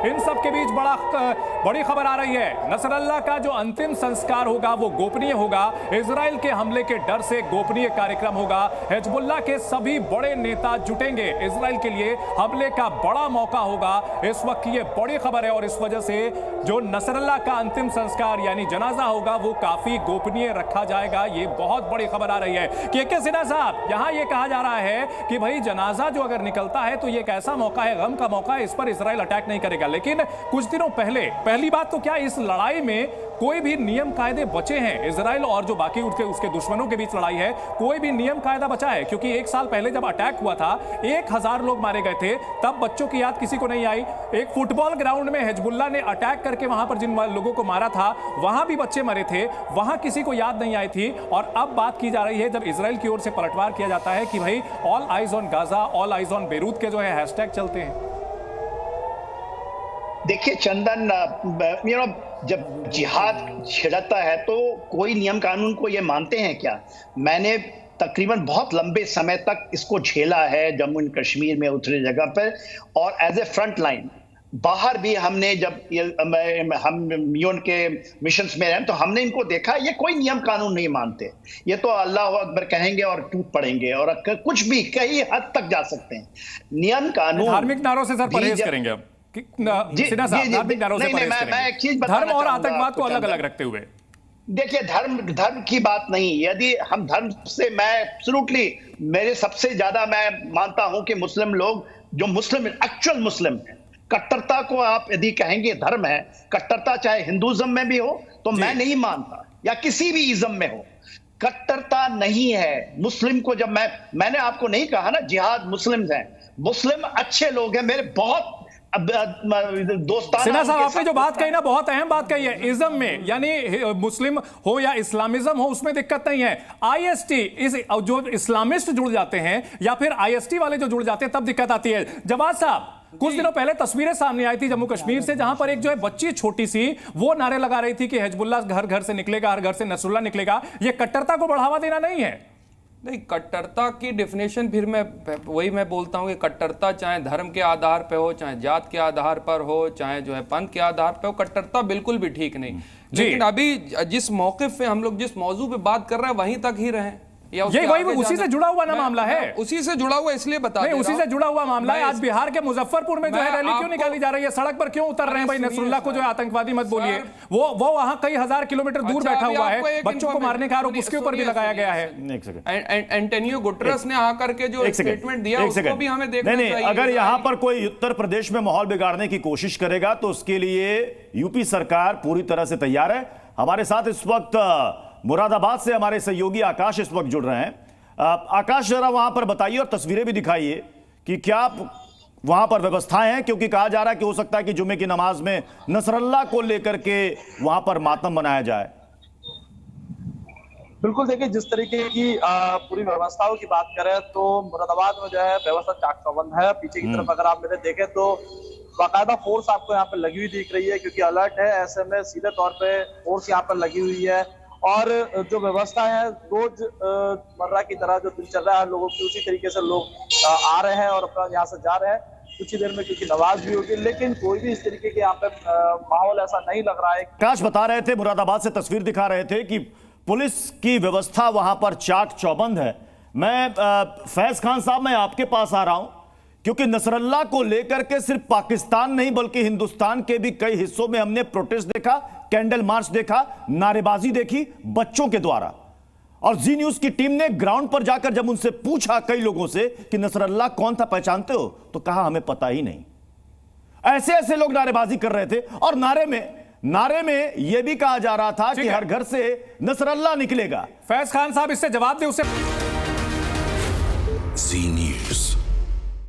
इन सब के बीच बड़ी खबर आ रही है। नसरल्लाह का जो अंतिम संस्कार होगा वो गोपनीय होगा। इजराइल के हमले के डर से गोपनीय कार्यक्रम होगा। हिजबुल्लाह के सभी बड़े नेता जुटेंगे। इजराइल के लिए हमले का बड़ा मौका होगा। इस वक्त ये बड़ी खबर है और इस वजह से जो नसरल्लाह का अंतिम संस्कार यानी जनाजा होगा वो काफी गोपनीय रखा जाएगा। ये बहुत बड़ी खबर आ रही है कि के सिन्हा साहब, यहां ये कहा जा रहा है कि भाई जनाजा जो अगर निकलता है तो ये एक ऐसा मौका है, गम का मौका है, इस पर इजराइल अटैक नहीं करेगा। लेकिन कुछ दिनों पहले पहली बात तो क्या इस लड़ाई में कोई भी नियम कायदे बचे हैं? इजराइल और जो बाकी उसके दुश्मनों के बीच लड़ाई है, कोई भी नियम कायदा बचा है? क्योंकि एक साल पहले जब अटैक हुआ था 1000 लोग मारे गए थे, तब बच्चों की याद किसी को नहीं आई। एक फुटबॉल ग्राउंड में हिजबुल्लाह ने अटैक करके वहां पर जिन लोगों को मारा था वहां भी बच्चे मरे थे, वहां किसी को याद नहीं आई थी। और अब बात की जा रही है जब इजराइल की ओर से पलटवार किया जाता है कि भाई all eyes on Gaza, all eyes on Beirut के जो है हैशटैग चलते हैं। देखिए चंदन, जब जिहाद छिड़ता है तो कोई नियम कानून को ये मानते हैं क्या? मैंने तकरीबन बहुत लंबे समय तक इसको झेला है जम्मू एंड कश्मीर में उतरे जगह पर, और एज ए फ्रंट लाइन बाहर भी हमने जब हम यूएन के मिशंस में रहे तो हमने इनको देखा, ये कोई नियम कानून नहीं मानते। ये तो अल्लाह अकबर कहेंगे और टूट पड़ेंगे और कुछ भी कई हद तक जा सकते हैं। नियम कानून धार्मिक नारों से सर परहेज करेंगे अब। सिन्हा साहब, धार्मिक नारों से परहेज करेंगे। मैं एक चीज धर्म और आतंकवाद को अलग अलग रखते हुए देखिए, धर्म की बात नहीं। यदि हम धर्म से, मैं एब्सोल्युटली, मेरे सबसे ज्यादा मैं मानता हूं कि मुस्लिम लोग जो मुस्लिम एक्चुअल मुस्लिम है, कट्टरता को आप यदि कहेंगे धर्म है, कट्टरता चाहे हिंदुइज्म में भी हो तो मैं नहीं मानता, या किसी भी इज्म में हो, कट्टरता नहीं है। मुस्लिम को जब मैंने आपको नहीं कहा ना जिहाद मुस्लिम हैं, मुस्लिम अच्छे लोग हैं, मेरे बहुत दोस्ताना। सिन्हा साहब, आपने जो बात कही ना, बहुत अहम बात कही है। इज्म में यानी मुस्लिम हो या इस्लामिज्म हो, उसमें दिक्कत नहीं है। आईएसटी जो इस्लामिस्ट जुड़ जाते हैं या फिर आईएसटी वाले जो जुड़ जाते हैं तब दिक्कत आती है। जवाद साहब, कुछ दिनों पहले तस्वीरें सामने आई थी जम्मू कश्मीर से, जहां पर एक जो है बच्ची छोटी सी वो नारे लगा रही थी कि हिजबुल्लाह घर घर से निकलेगा, हर घर से नसरुल्लाह निकलेगा। ये कट्टरता को बढ़ावा देना नहीं है? नहीं, कट्टरता की डेफिनेशन फिर मैं बोलता हूँ कि कट्टरता चाहे धर्म के आधार पे हो, चाहे जात के आधार पर हो, चाहे जो है पंथ के आधार पे हो, कट्टरता बिल्कुल भी ठीक नहीं। लेकिन अभी जिस मौक़िफ़ पे हम लोग जिस मौजू पे बात कर रहे हैं वहीं तक ही रहें। ये वही उसी से जुड़ा हुआ ना मामला है, उसी से जुड़ा हुआ इसलिए बता नहीं, उसी से जुड़ा हुआ मामला है। आज बिहार के मुजफ्फरपुर में जो है रैली क्यों निकाली जा रही है? सड़क पर क्यों उतर रहे हैं भाई? नसरुल्लाह को जो है आतंकवादी मत बोलिए। वो वहां कई हजार किलोमीटर दूर बैठा हुआ है, बच्चों को मारने का आरोप उसके ऊपर भी लगाया गया है। एंटोनियो गुटरेस ने आकर के जो स्टेटमेंट दिया उसको भी हमें देखना चाहिए। अगर यहां पर कोई उत्तर प्रदेश में माहौल बिगाड़ने की कोशिश करेगा तो उसके लिए यूपी सरकार पूरी तरह से तैयार है। हमारे साथ इस वक्त मुरादाबाद से हमारे सहयोगी आकाश इस वक्त जुड़ रहे हैं। आकाश, जरा वहां पर बताइए और तस्वीरें भी दिखाइए कि क्या वहां पर व्यवस्थाएं हैं, क्योंकि कहा जा रहा है कि हो सकता है कि जुमे की नमाज में नसरल्लाह को लेकर के वहां पर मातम मनाया जाए। बिल्कुल, देखिए जिस तरीके की पूरी व्यवस्थाओं की बात करें तो मुरादाबाद में जो है व्यवस्था चाक चौबंद है। पीछे की तरफ अगर आप मेरे देखें तो बाकायदा फोर्स आपको यहाँ पर लगी हुई दिख रही है, क्योंकि अलर्ट है। ऐसे में सीधे तौर पे फोर्स यहाँ पर लगी हुई है और जो व्यवस्था है रोज मर्रा की तरह जो दिनचर्या है लोगों की, उसी तरीके से लोग आ रहे हैं और अपना यहाँ से जा रहे हैं। कुछ ही देर में क्योंकि नमाज भी होगी, लेकिन कोई भी इस तरीके के यहाँ पे माहौल ऐसा नहीं लग रहा है। आकाश बता रहे थे, मुरादाबाद से तस्वीर दिखा रहे थे कि पुलिस की व्यवस्था वहां पर चाक चौबंद है। मैं फैज खान साहब, मैं आपके पास आ रहा हूं क्योंकि नसरल्लाह को लेकर के सिर्फ पाकिस्तान नहीं बल्कि हिंदुस्तान के भी कई हिस्सों में हमने प्रोटेस्ट देखा, कैंडल मार्च देखा, नारेबाजी देखी बच्चों के द्वारा। और जी न्यूज की टीम ने ग्राउंड पर जाकर जब उनसे पूछा कई लोगों से कि नसरल्लाह कौन था, पहचानते हो, तो कहा हमें पता ही नहीं। ऐसे ऐसे लोग नारेबाजी कर रहे थे और नारे में यह भी कहा जा रहा था कि हर घर से नसरल्लाह निकलेगा। फैज खान साहब इससे जवाब दे उसे।